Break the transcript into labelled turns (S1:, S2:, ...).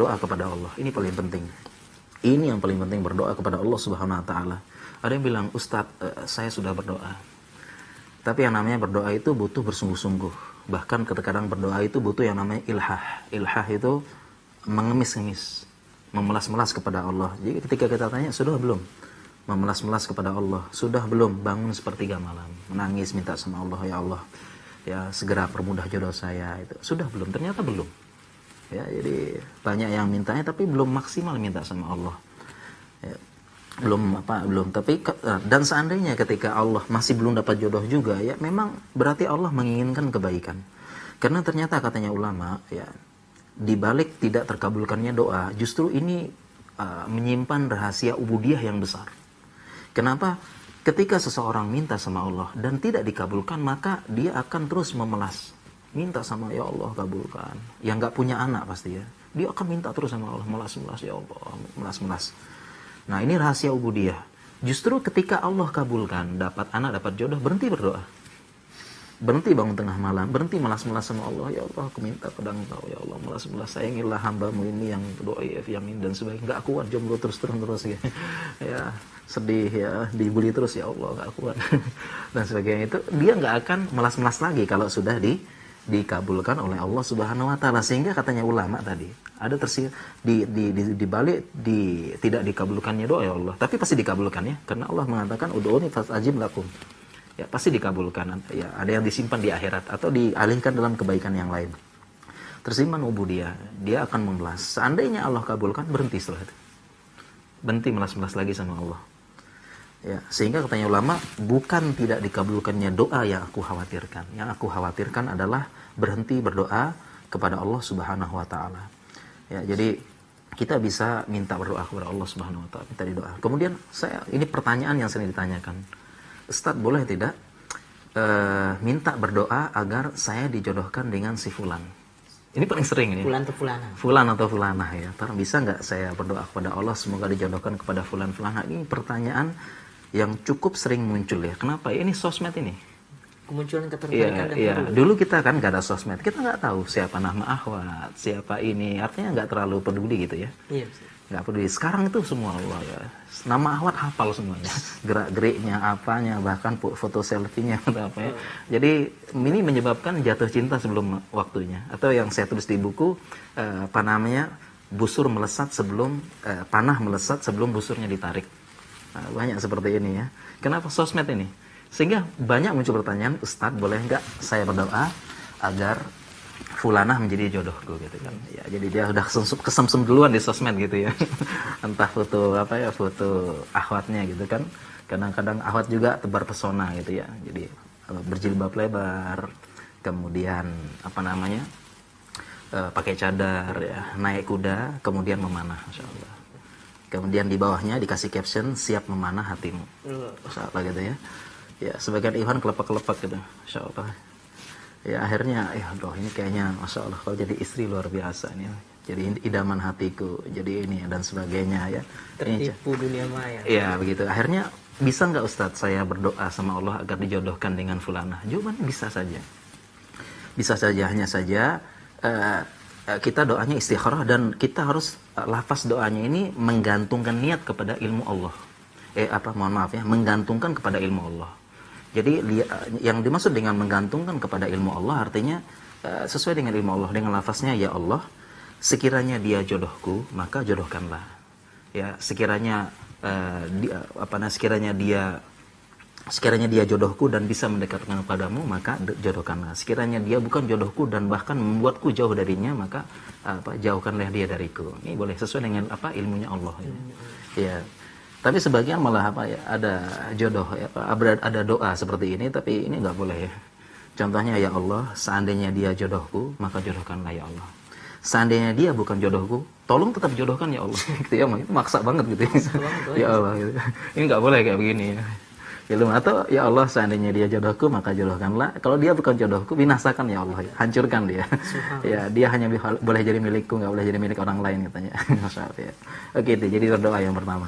S1: berdoa kepada Allah. Ini paling penting. Ini yang paling penting, berdoa kepada Allah Subhanahu wa taala. Ada yang bilang, "Ustadz, saya sudah berdoa." Tapi yang namanya berdoa itu butuh bersungguh-sungguh. Bahkan kadang berdoa itu butuh yang namanya ilhah. Ilhah itu mengemis-ngemis, memelas-melas kepada Allah. Jadi ketika kita tanya, sudah belum? Memelas-melas kepada Allah. Sudah belum? Bangun sepertiga malam, menangis minta sama Allah, ya Allah, ya segera permudah jodoh saya. Itu sudah belum? Ternyata belum. Ya, jadi banyak yang mintanya tapi belum maksimal minta sama Allah. Ya, belum. Tapi dan seandainya ketika Allah masih belum dapat jodoh juga, ya memang berarti Allah menginginkan kebaikan. Karena ternyata katanya ulama, ya di balik tidak terkabulkannya doa, justru ini menyimpan rahasia ubudiyah yang besar. Kenapa? Ketika seseorang minta sama Allah dan tidak dikabulkan, maka dia akan terus memelas. Minta sama, ya Allah kabulkan. Yang nggak punya anak pasti ya, dia akan minta terus sama Allah, melas-melas, ya Allah, melas-melas. Nah ini rahasia ubudiyah. Justru ketika Allah kabulkan, dapat anak, dapat jodoh, berhenti berdoa. Berhenti bangun tengah malam, berhenti melas-melas sama Allah, ya Allah aku minta pada Engkau, ya Allah melas-melas, sayangilah hambamu ini yang doif, yang ini dan sebagainya. Nggak kuat jomblo terus ya. Ya sedih ya, dibully terus, ya Allah nggak kuat dan sebagainya. Itu dia nggak akan melas-melas lagi kalau sudah dikabulkan oleh Allah Subhanahu wa taala. Sehingga katanya ulama tadi, ada di balik tidak dikabulkannya doa, ya Allah, tapi pasti dikabulkannya karena Allah mengatakan ud'uni fastajib lakum. Ya pasti dikabulkan. Ya ada yang disimpan di akhirat atau dialihkan dalam kebaikan yang lain. Tersimpan ubudiyah, dia akan memelas. Seandainya Allah kabulkan, berhenti setelah itu. Berhenti melas-melas lagi sama Allah. Ya, sehingga katanya ulama, bukan tidak dikabulkannya doa yang aku khawatirkan. Yang aku khawatirkan adalah berhenti berdoa kepada Allah Subhanahu wa taala. Ya, jadi kita bisa minta berdoa kepada Allah Subhanahu wa taala, minta doa. Kemudian ini pertanyaan yang sering ditanyakan. Ustadz, boleh tidak minta berdoa agar saya dijodohkan dengan si fulan? Ini paling sering ini.
S2: Fulan atau fulanah.
S1: Fulan atau fulanah ya. Bisa nggak saya berdoa kepada Allah semoga dijodohkan kepada fulan fulanah? Ini pertanyaan yang cukup sering muncul ya. Kenapa? Ini sosmed ini.
S2: Kemunculan ketertarikan dan
S1: Iya. Dulu kita kan nggak ada sosmed. Kita nggak tahu siapa nama akhwat, siapa ini. Artinya nggak terlalu peduli gitu ya.
S2: Iya.
S1: Nggak peduli. Sekarang itu semua Allah ya. Nama akhwat hafal semuanya. Gerak-geriknya, apanya, bahkan foto selfie-nya atau apa ya. Jadi ini menyebabkan jatuh cinta sebelum waktunya. Atau yang saya tulis di buku, busur melesat sebelum panah melesat sebelum busurnya ditarik. Nah, banyak seperti ini ya. Kenapa sosmed ini? Sehingga banyak muncul pertanyaan, Ustadz boleh nggak saya berdoa agar fulanah menjadi jodohku gitu kan. Ya, jadi dia udah kesemsem duluan di sosmed gitu ya. Entah foto foto akhwatnya gitu kan. Kadang-kadang akhwat juga tebar pesona gitu ya. Jadi berjilbab lebar, kemudian pakai cadar ya, naik kuda, kemudian memanah, masyaallah. Kemudian di bawahnya dikasih caption, siap memanah hatimu, masyaallah gitu ya. Ya, sebagian ikhwan kelepak-kelepak gitu, masyaallah. Ya akhirnya, ini kayaknya masya Allah kalau jadi istri luar biasa nih, jadi idaman hatiku, jadi ini dan sebagainya ya.
S2: Tertipu dunia maya.
S1: Ya begitu. Akhirnya bisa nggak Ustadz saya berdoa sama Allah agar dijodohkan dengan fulanah? Jawabannya bisa saja. Bisa saja, hanya saja kita doanya istikharah dan kita harus lafaz doanya ini menggantungkan niat kepada ilmu Allah. Menggantungkan kepada ilmu Allah. Jadi yang dimaksud dengan menggantungkan kepada ilmu Allah artinya sesuai dengan ilmu Allah, dengan lafaznya ya Allah, sekiranya dia jodohku maka jodohkanlah. Ya, sekiranya dia jodohku dan bisa mendekatkan kepadamu maka jodohkanlah. Sekiranya dia bukan jodohku dan bahkan membuatku jauh darinya maka jauhkanlah dia dariku. Ini boleh sesuai dengan ilmunya Allah ya. Ya. Tapi sebagian malah ada jodoh, ada doa seperti ini, tapi ini nggak boleh ya. Contohnya ya Allah, seandainya dia jodohku, maka jodohkanlah ya Allah. Seandainya dia bukan jodohku, tolong tetap jodohkan ya Allah. Gitu ya, itu maksa banget gitu. Ya Allah, gitu. Ini nggak boleh kayak begini ya. Atau ya Allah, seandainya dia jodohku, maka jodohkanlah. Kalau dia bukan jodohku, binasakan ya Allah, hancurkan dia. Ya, dia hanya boleh jadi milikku, nggak boleh jadi milik orang lain katanya. Masya Allah ya. Oke, jadi berdoa yang pertama.